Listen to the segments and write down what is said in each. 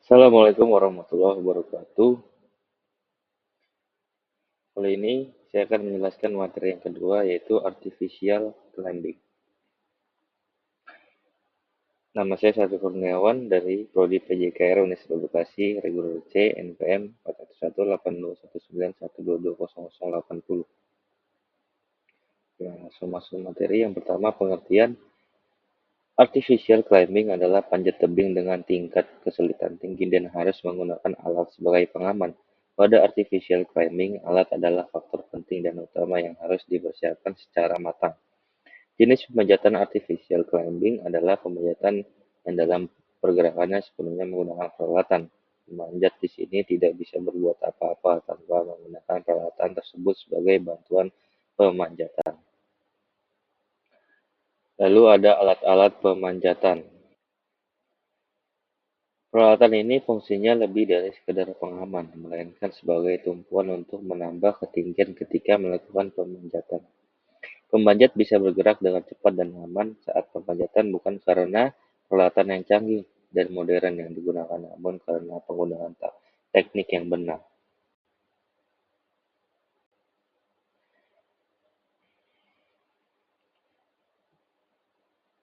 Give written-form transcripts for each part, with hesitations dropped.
Assalamualaikum warahmatullahi wabarakatuh. Kali ini saya akan menjelaskan materi yang kedua yaitu Artificial Climbing. Nama saya Satu Kurniawan dari Prodi PJKR Universitas Bekasi, reguler C, NPM 411-82191220080. Langsung masuk materi. Yang pertama, pengertian. Artificial climbing adalah panjat tebing dengan tingkat kesulitan tinggi dan harus menggunakan alat sebagai pengaman. Pada artificial climbing, alat adalah faktor penting dan utama yang harus dipersiapkan secara matang. Jenis pemanjatan artificial climbing adalah pemanjatan yang dalam pergerakannya sepenuhnya menggunakan peralatan. Memanjat di sini tidak bisa berbuat apa-apa tanpa menggunakan peralatan tersebut sebagai bantuan pemanjatan. Lalu ada alat-alat pemanjatan. Peralatan ini fungsinya lebih dari sekedar pengaman, melainkan sebagai tumpuan untuk menambah ketinggian ketika melakukan pemanjatan. Pemanjat bisa bergerak dengan cepat dan aman saat pemanjatan bukan karena peralatan yang canggih dan modern yang digunakan, namun karena penggunaan teknik yang benar.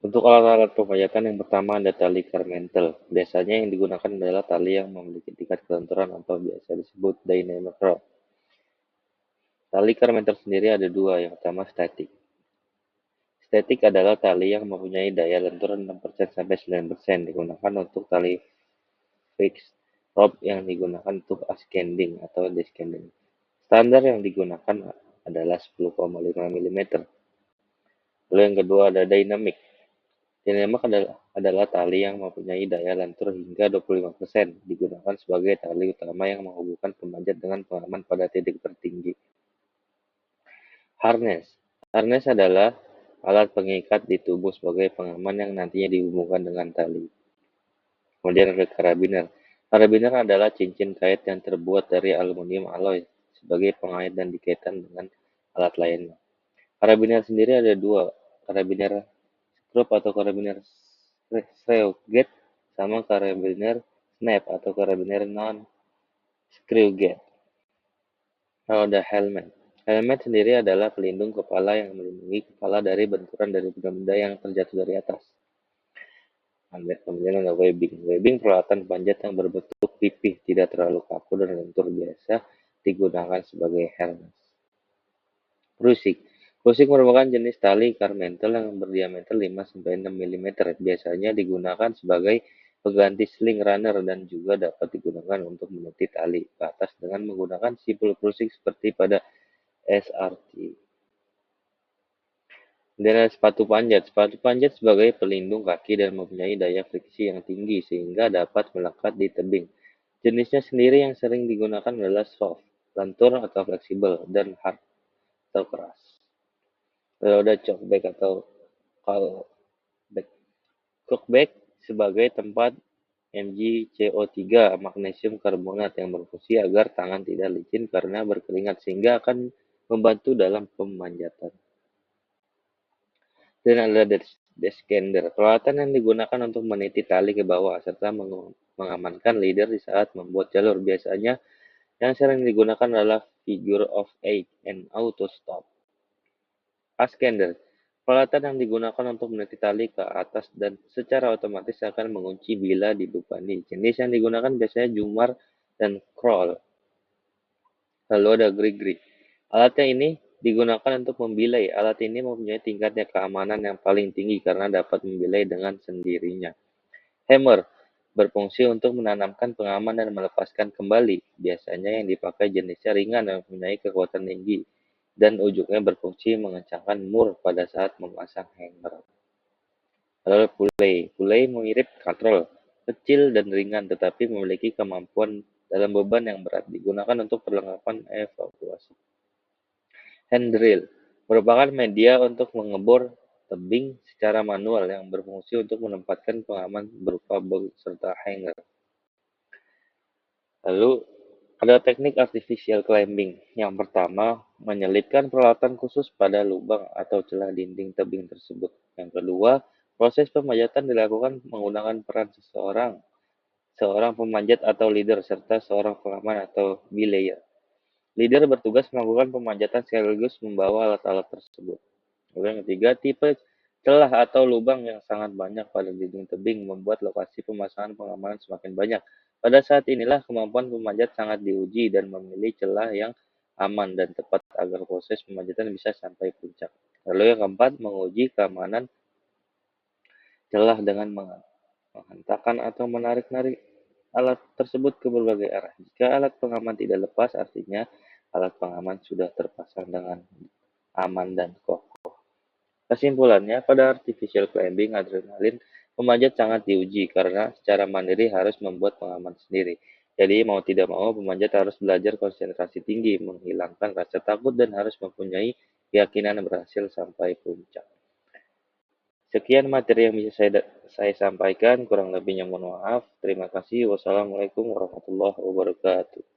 Untuk alat-alat pemanjatan yang pertama ada tali Carmentel. Biasanya yang digunakan adalah tali yang memiliki tingkat kelenturan atau biasa disebut dynamic rope. Tali Carmentel sendiri ada dua, yang pertama statik. Statik adalah tali yang mempunyai daya lentur 6% sampai 9%, digunakan untuk tali fixed rope yang digunakan untuk ascending atau descending. Standar yang digunakan adalah 10,5 mm. Lalu yang kedua ada dynamic. Dynamic adalah tali yang mempunyai daya lentur hingga 25%, digunakan sebagai tali utama yang menghubungkan pemanjat dengan pengaman pada titik tertinggi. Harness. Harness adalah alat pengikat di tubuh sebagai pengaman yang nantinya dihubungkan dengan tali. Kemudian ada karabiner. Karabiner adalah cincin kait yang terbuat dari aluminium alloy sebagai pengait dan dikaitkan dengan alat lainnya. Karabiner sendiri ada dua, karabiner screw atau karabiner screwgate sama karabiner snap atau karabiner non screwgate. Kalau ada helmet. Helmet sendiri adalah pelindung kepala yang melindungi kepala dari benturan dari benda-benda yang terjatuh dari atas. Kemudian ada webbing. Webbing peralatan panjat yang berbentuk pipih, tidak terlalu kaku dan lentur, biasa digunakan sebagai harness. Rusik. Rusik merupakan jenis tali Carmentel yang berdiameter 5-6 mm. Biasanya digunakan sebagai pengganti sling runner dan juga dapat digunakan untuk meniti tali ke atas dengan menggunakan simpul rusik seperti pada SRT. Dan ada sepatu panjat. Sepatu panjat sebagai pelindung kaki dan mempunyai daya friksi yang tinggi sehingga dapat melekat di tebing. Jenisnya sendiri yang sering digunakan adalah soft, lentur atau fleksibel, dan hard atau keras. Lalu ada chokback atau callback. Chokback sebagai tempat MgCO3 magnesium karbonat yang berfungsi agar tangan tidak licin karena berkeringat sehingga akan membantu dalam pemanjatan. Dan ada descender, peralatan yang digunakan untuk meniti tali ke bawah serta mengamankan leader di saat membuat jalur. Biasanya yang sering digunakan adalah figure of 8 and auto stop. Ascender, peralatan yang digunakan untuk meniti tali ke atas dan secara otomatis akan mengunci bila dibebani. Jenis yang digunakan biasanya jumar dan crawl. Lalu ada grigri. Alatnya ini digunakan untuk membilai. Alat ini mempunyai tingkatnya keamanan yang paling tinggi karena dapat membilai dengan sendirinya. Hammer berfungsi untuk menanamkan pengaman dan melepaskan kembali. Biasanya yang dipakai jenisnya ringan dan mempunyai kekuatan tinggi dan ujungnya berfungsi mengencangkan mur pada saat memasang hammer. Lalu pulley. Pulley mirip katrol, kecil dan ringan tetapi memiliki kemampuan dalam beban yang berat, digunakan untuk perlengkapan evakuasi. Handrail merupakan media untuk mengebor tebing secara manual yang berfungsi untuk menempatkan pengaman berupa bel serta hanger. Lalu ada teknik artificial climbing. Yang pertama, menyelipkan peralatan khusus pada lubang atau celah dinding tebing tersebut. Yang kedua, proses pemanjatan dilakukan menggunakan peran seseorang seorang pemanjat atau leader, serta seorang pengaman atau belayer. Leader bertugas melakukan pemanjatan sekaligus membawa alat-alat tersebut. Lalu yang ketiga, tipe celah atau lubang yang sangat banyak pada dinding tebing membuat lokasi pemasangan pengamanan semakin banyak. Pada saat inilah kemampuan pemanjat sangat diuji dan memilih celah yang aman dan tepat agar proses pemanjatan bisa sampai puncak. Lalu yang keempat, menguji keamanan celah dengan menghentakkan atau menarik-narik alat tersebut ke berbagai arah. Jika alat pengaman tidak lepas, artinya alat pengaman sudah terpasang dengan aman dan kokoh. Kesimpulannya, pada artificial climbing adrenalin, pemanjat sangat diuji karena secara mandiri harus membuat pengaman sendiri. Jadi mau tidak mau pemanjat harus belajar konsentrasi tinggi, menghilangkan rasa takut dan harus mempunyai keyakinan berhasil sampai puncak. Sekian materi yang bisa saya sampaikan, kurang lebihnya mohon maaf. Terima kasih. Wassalamualaikum warahmatullahi wabarakatuh.